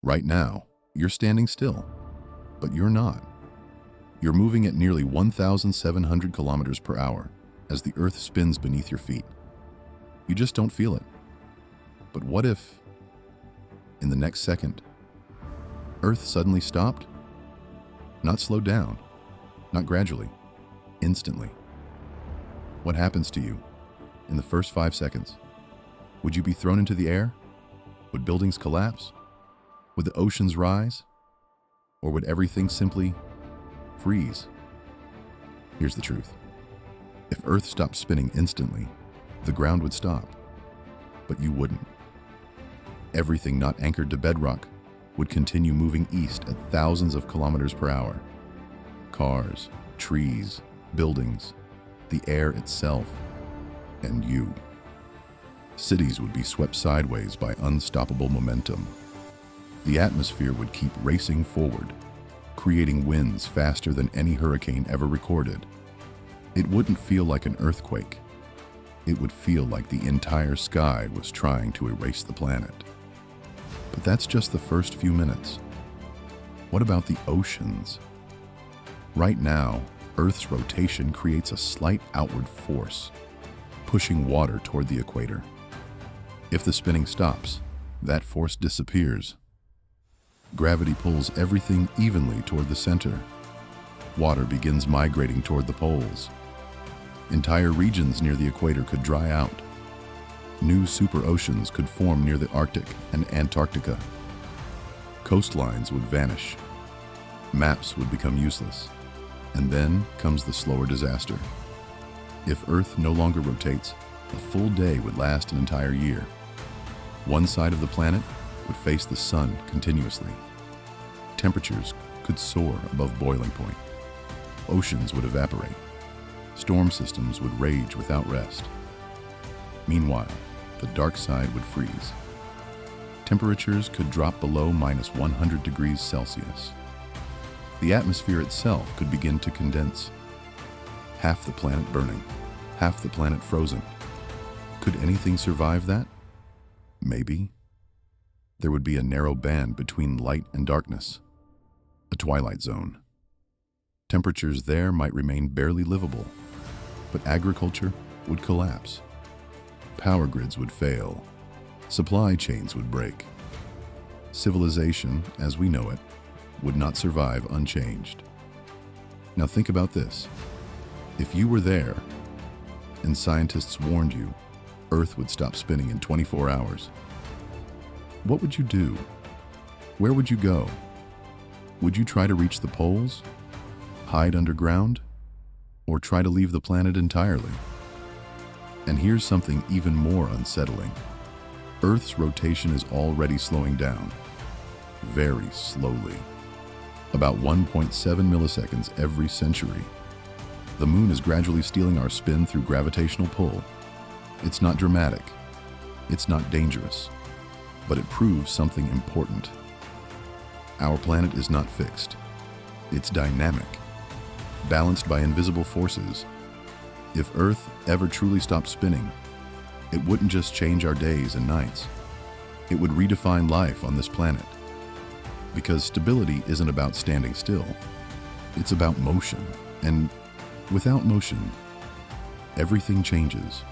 Right now, you're standing still, but you're not. You're moving at nearly 1,700 kilometers per hour as the Earth spins beneath your feet. You just don't feel it. But what if, in the next second, Earth suddenly stopped? Not slowed down, not gradually, instantly. What happens to you in the first 5 seconds? Would you be thrown into the air? Would buildings collapse? Would the oceans rise? Or would everything simply freeze? Here's the truth. If Earth stopped spinning instantly, the ground would stop. But you wouldn't. Everything not anchored to bedrock would continue moving east at thousands of kilometers per hour. Cars, trees, buildings, the air itself, and you. Cities would be swept sideways by unstoppable momentum. The atmosphere would keep racing forward, creating winds faster than any hurricane ever recorded. It wouldn't feel like an earthquake. It would feel like the entire sky was trying to erase the planet. But that's just the first few minutes. What about the oceans? Right now, Earth's rotation creates a slight outward force, pushing water toward the equator. If the spinning stops, that force disappears. Gravity pulls everything evenly toward the center. Water begins migrating toward the poles. Entire regions near the equator could dry out. New superoceans could form near the Arctic and Antarctica. Coastlines would vanish. Maps would become useless. And then comes the slower disaster. If Earth no longer rotates, a full day would last an entire year. One side of the planet would face the sun continuously. Temperatures could soar above boiling point. Oceans would evaporate. Storm systems would rage without rest. Meanwhile, the dark side would freeze. Temperatures could drop below minus 100 degrees Celsius. The atmosphere itself could begin to condense. Half the planet burning, half the planet frozen. Could anything survive that? Maybe. There would be a narrow band between light and darkness, a twilight zone. Temperatures there might remain barely livable, but agriculture would collapse. Power grids would fail. Supply chains would break. Civilization, as we know it, would not survive unchanged. Now think about this. If you were there, and scientists warned you Earth would stop spinning in 24 hours, what would you do? Where would you go? Would you try to reach the poles? Hide underground? Or try to leave the planet entirely? And here's something even more unsettling. Earth's rotation is already slowing down, very slowly. About 1.7 milliseconds every century. The moon is gradually stealing our spin through gravitational pull. It's not dramatic. It's not dangerous. But it proves something important. Our planet is not fixed. It's dynamic, balanced by invisible forces. If Earth ever truly stopped spinning, it wouldn't just change our days and nights. It would redefine life on this planet. Because stability isn't about standing still. It's about motion. And without motion, everything changes.